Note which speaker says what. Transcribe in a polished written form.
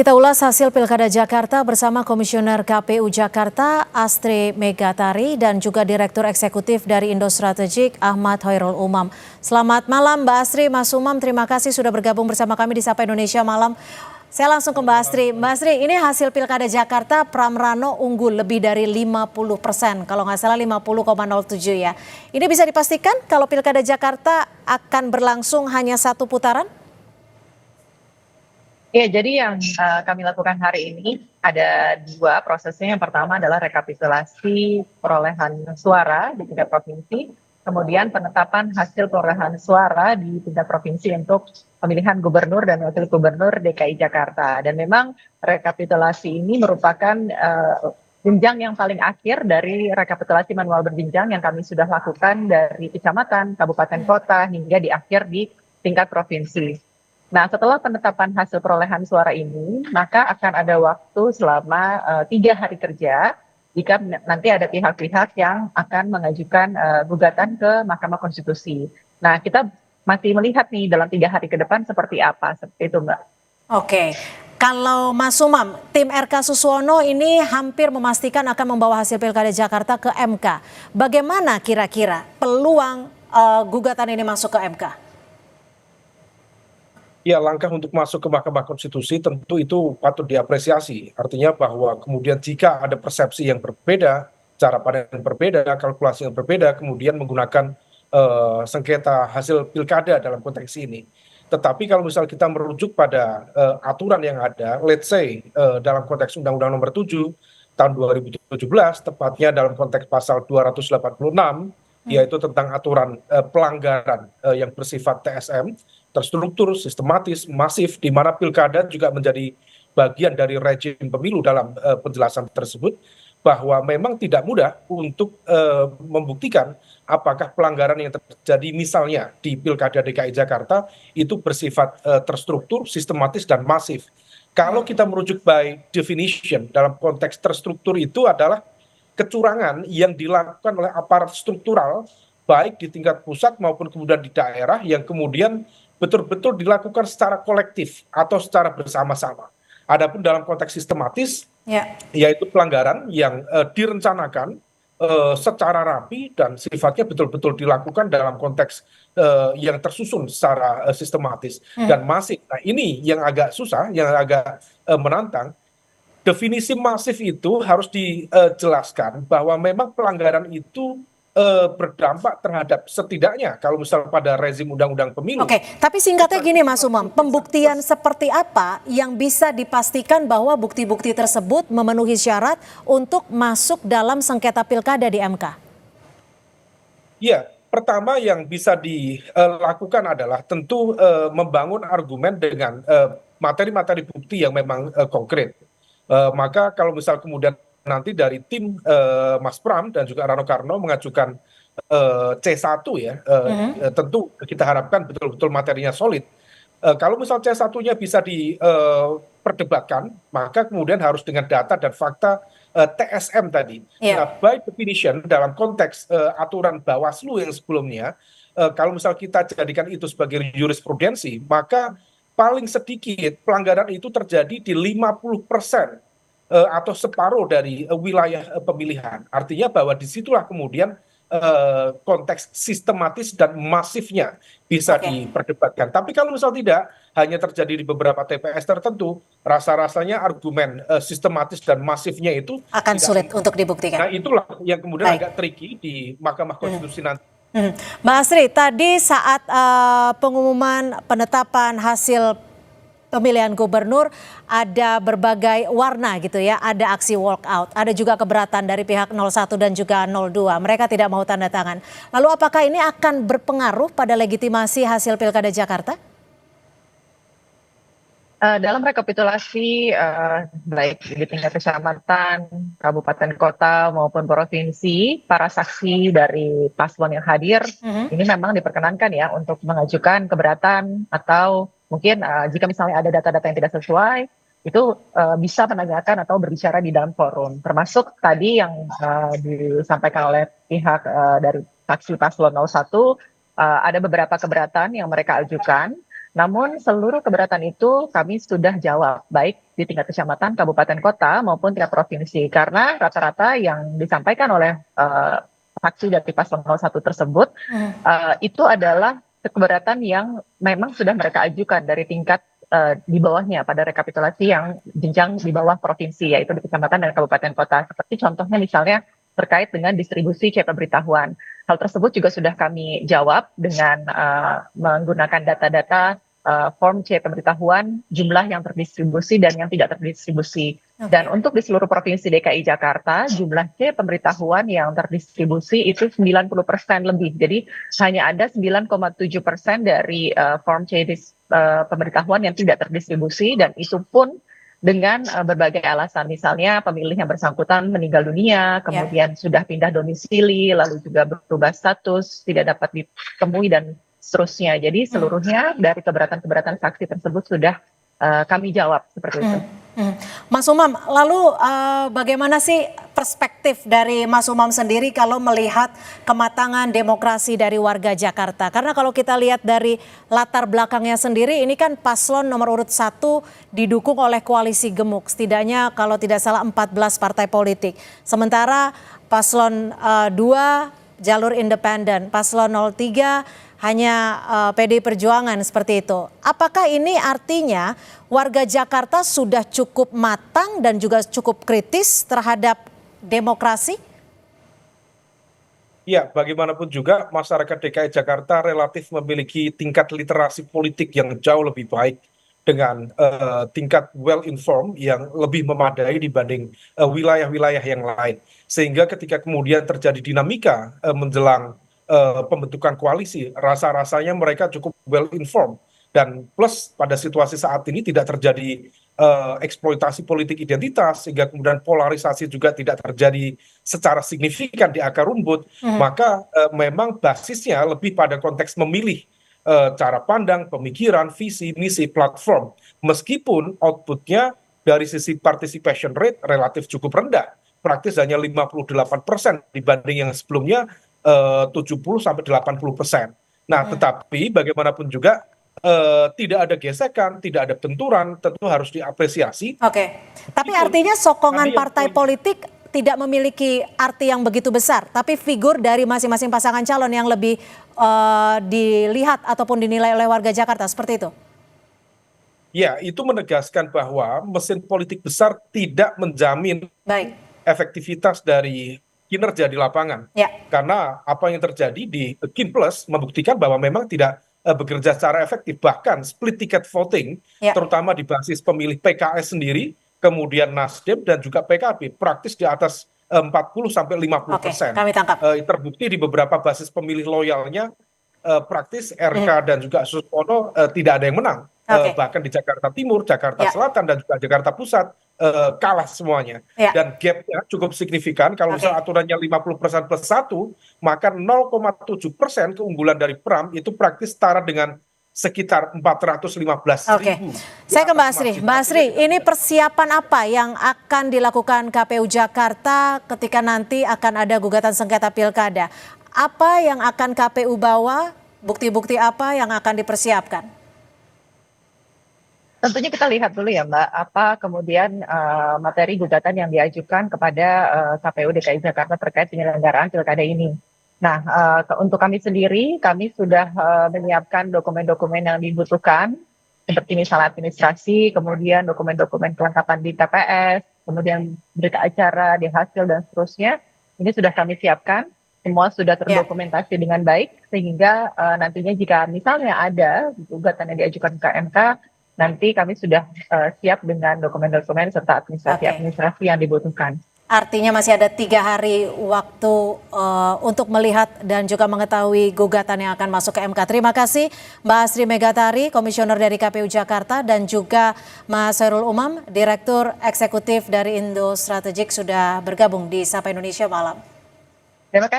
Speaker 1: Kita ulas hasil Pilkada Jakarta bersama Komisioner KPU Jakarta Astri Megatari dan juga Direktur Eksekutif dari Indo Strategik Ahmad Hoirul Umam. Selamat malam Mbak Astri, Mas Umam, terima kasih sudah bergabung bersama kami di Sapa Indonesia Malam. Saya langsung ke Mbak Astri. Mbak Astri, ini hasil Pilkada Jakarta, Pramrano unggul lebih dari 50%, kalau nggak salah 50,07 ya. Ini bisa dipastikan kalau Pilkada Jakarta akan berlangsung hanya satu putaran?
Speaker 2: Ya, jadi yang kami lakukan hari ini ada dua prosesnya. Yang pertama adalah rekapitulasi perolehan suara di tingkat provinsi, kemudian penetapan hasil perolehan suara di tingkat provinsi untuk pemilihan gubernur dan wakil gubernur DKI Jakarta. Dan memang rekapitulasi ini merupakan jenjang yang paling akhir dari rekapitulasi manual berjenjang yang kami sudah lakukan dari kecamatan, kabupaten, kota, hingga di akhir di tingkat provinsi. Nah, setelah penetapan hasil perolehan suara ini, maka akan ada waktu selama 3 hari kerja jika nanti ada pihak-pihak yang akan mengajukan gugatan ke Mahkamah Konstitusi. Nah, kita masih melihat nih dalam 3 hari ke depan seperti apa, seperti itu Mbak.
Speaker 1: Oke, kalau Mas Umam, tim RK Suswono ini hampir memastikan akan membawa hasil Pilkada Jakarta ke MK. Bagaimana kira-kira peluang gugatan ini masuk ke MK?
Speaker 3: Ya, langkah untuk masuk ke Mahkamah Konstitusi tentu itu patut diapresiasi. Artinya bahwa kemudian jika ada persepsi yang berbeda, cara pandang yang berbeda, kalkulasi yang berbeda, kemudian menggunakan sengketa hasil pilkada dalam konteks ini. Tetapi kalau misal kita merujuk pada aturan yang ada, let's say dalam konteks Undang-Undang Nomor 7 tahun 2017, tepatnya dalam konteks pasal 286, yaitu tentang aturan pelanggaran yang bersifat TSM, terstruktur, sistematis, masif, di mana pilkada juga menjadi bagian dari rejim pemilu dalam penjelasan tersebut, bahwa memang tidak mudah untuk membuktikan apakah pelanggaran yang terjadi misalnya di Pilkada DKI Jakarta itu bersifat terstruktur, sistematis, dan masif. Kalau kita merujuk by definition dalam konteks terstruktur itu adalah kecurangan yang dilakukan oleh aparat struktural baik di tingkat pusat maupun kemudian di daerah yang kemudian betul-betul dilakukan secara kolektif atau secara bersama-sama. Adapun dalam konteks sistematis, yaitu pelanggaran yang direncanakan secara rapi dan sifatnya betul-betul dilakukan dalam konteks yang tersusun secara sistematis dan masif. Nah, ini yang agak susah, yang agak menantang. Definisi masif itu harus dijelaskan bahwa memang pelanggaran itu berdampak terhadap setidaknya kalau misal pada rezim undang-undang pemilu.
Speaker 1: Oke, tapi singkatnya gini Mas Umam, pembuktian seperti apa yang bisa dipastikan bahwa bukti-bukti tersebut memenuhi syarat untuk masuk dalam sengketa pilkada di MK?
Speaker 3: Ya, pertama yang bisa dilakukan adalah tentu membangun argumen dengan materi-materi bukti yang memang konkret. Maka kalau misal kemudian nanti dari tim Mas Pram dan juga Rano Karno mengajukan C1 ya, tentu kita harapkan betul-betul materinya solid. Kalau misal C1-nya bisa diperdebatkan, maka kemudian harus dengan data dan fakta TSM tadi. Nah, by definition dalam konteks aturan Bawaslu yang sebelumnya, kalau misal kita jadikan itu sebagai jurisprudensi, maka paling sedikit pelanggaran itu terjadi di 50% atau separuh dari wilayah pemilihan. Artinya bahwa disitulah kemudian konteks sistematis dan masifnya bisa diperdebatkan. Tapi kalau misal tidak, hanya terjadi di beberapa TPS tertentu, rasa-rasanya argumen sistematis dan masifnya itu
Speaker 1: akan sulit untuk dibuktikan.
Speaker 3: Nah, itulah yang kemudian agak tricky di Mahkamah Konstitusi nanti.
Speaker 1: Mbak Astri, tadi saat pengumuman penetapan hasil pemilihan gubernur ada berbagai warna gitu ya, ada aksi walkout, ada juga keberatan dari pihak 01 dan juga 02, mereka tidak mau tanda tangan. Lalu apakah ini akan berpengaruh pada legitimasi hasil Pilkada Jakarta?
Speaker 2: Dalam rekapitulasi baik di tingkat kecamatan, kabupaten kota maupun provinsi, para saksi dari paslon yang hadir ini memang diperkenankan ya untuk mengajukan keberatan atau mungkin jika misalnya ada data-data yang tidak sesuai itu bisa menanyakan atau berbicara di dalam forum. Termasuk tadi yang disampaikan oleh pihak dari saksi paslon 01 ada beberapa keberatan yang mereka ajukan. Namun seluruh keberatan itu kami sudah jawab, baik di tingkat kecamatan, kabupaten, kota maupun tingkat provinsi. Karena rata-rata yang disampaikan oleh fraksi dari paslon 01 tersebut itu adalah keberatan yang memang sudah mereka ajukan dari tingkat di bawahnya pada rekapitulasi yang jenjang di bawah provinsi, yaitu di kecamatan dan kabupaten kota. Seperti contohnya misalnya terkait dengan distribusi C pemberitahuan. Hal tersebut juga sudah kami jawab dengan menggunakan data-data form C pemberitahuan, jumlah yang terdistribusi dan yang tidak terdistribusi. Dan untuk di seluruh provinsi DKI Jakarta, jumlah C pemberitahuan yang terdistribusi itu 90% lebih. Jadi hanya ada 9,7% dari form C pemberitahuan yang tidak terdistribusi, dan itu pun dengan berbagai alasan. Misalnya pemilih yang bersangkutan meninggal dunia, kemudian sudah pindah domisili, lalu juga berubah status, tidak dapat ditemui, dan seterusnya. Jadi seluruhnya dari keberatan-keberatan saksi tersebut sudah kami jawab seperti itu.
Speaker 1: Mas Umam, lalu bagaimana sih perspektif dari Mas Umam sendiri kalau melihat kematangan demokrasi dari warga Jakarta? Karena kalau kita lihat dari latar belakangnya sendiri, ini kan paslon nomor urut 1 didukung oleh koalisi gemuk. Setidaknya kalau tidak salah 14 partai politik. Sementara paslon 2 jalur independen, paslon 03 hanya PDI Perjuangan seperti itu. Apakah ini artinya warga Jakarta sudah cukup matang dan juga cukup kritis terhadap demokrasi?
Speaker 3: Ya, bagaimanapun juga masyarakat DKI Jakarta relatif memiliki tingkat literasi politik yang jauh lebih baik dengan tingkat well informed yang lebih memadai dibanding wilayah-wilayah yang lain. Sehingga ketika kemudian terjadi dinamika menjelang pembentukan koalisi, rasa-rasanya mereka cukup well informed, dan plus pada situasi saat ini tidak terjadi eksploitasi politik identitas, sehingga kemudian polarisasi juga tidak terjadi secara signifikan di akar rumput. Maka memang basisnya lebih pada konteks memilih cara pandang, pemikiran, visi, misi, platform, meskipun outputnya dari sisi participation rate relatif cukup rendah, praktis hanya 58% dibanding yang sebelumnya 70-80%. Nah, tetapi bagaimanapun juga tidak ada gesekan, tidak ada benturan, tentu harus diapresiasi.
Speaker 1: Oke, tapi artinya sokongan partai politik tidak memiliki arti yang begitu besar, tapi figur dari masing-masing pasangan calon yang lebih dilihat ataupun dinilai oleh warga Jakarta, seperti itu?
Speaker 3: Ya, itu menegaskan bahwa mesin politik besar tidak menjamin efektivitas dari kinerja di lapangan. Karena apa yang terjadi di Kinplus membuktikan bahwa memang tidak bekerja secara efektif. Bahkan split ticket voting, terutama di basis pemilih PKS sendiri, kemudian Nasdem dan juga PKB, praktis di atas 40-50%.
Speaker 1: Kami tangkap.
Speaker 3: Terbukti di beberapa basis pemilih loyalnya, praktis RK dan juga Suswono tidak ada yang menang. Bahkan di Jakarta Timur, Jakarta Selatan, dan juga Jakarta Pusat kalah semuanya. Dan gapnya cukup signifikan. Kalau misalnya aturannya 50% plus 1, maka 0,7% keunggulan dari Pram itu praktis setara dengan sekitar 415.000.
Speaker 1: Saya ke Mbak Asri. Mbak Asri, ini persiapan apa yang akan dilakukan KPU Jakarta ketika nanti akan ada gugatan sengketa pilkada? Apa yang akan KPU bawa? Bukti-bukti apa yang akan dipersiapkan?
Speaker 2: Tentunya kita lihat dulu ya Mbak, apa kemudian materi gugatan yang diajukan kepada KPU DKI Jakarta terkait penyelenggaraan pilkada ini. Nah, untuk kami sendiri, kami sudah menyiapkan dokumen-dokumen yang dibutuhkan, seperti misalnya administrasi, kemudian dokumen-dokumen kelengkapan di TPS, kemudian berita acara, di hasil, dan seterusnya. Ini sudah kami siapkan, semua sudah terdokumentasi dengan baik, sehingga nantinya jika misalnya ada gugatan yang diajukan ke MK, nanti kami sudah siap dengan dokumen-dokumen serta administrasi-administrasi yang dibutuhkan.
Speaker 1: Artinya masih ada 3 hari waktu untuk melihat dan juga mengetahui gugatan yang akan masuk ke MK. Terima kasih Mbak Asri Megatari, Komisioner dari KPU Jakarta, dan juga Mas Hoirul Umam, Direktur Eksekutif dari Indo Strategik, sudah bergabung di Sapa Indonesia Malam.
Speaker 2: Terima kasih.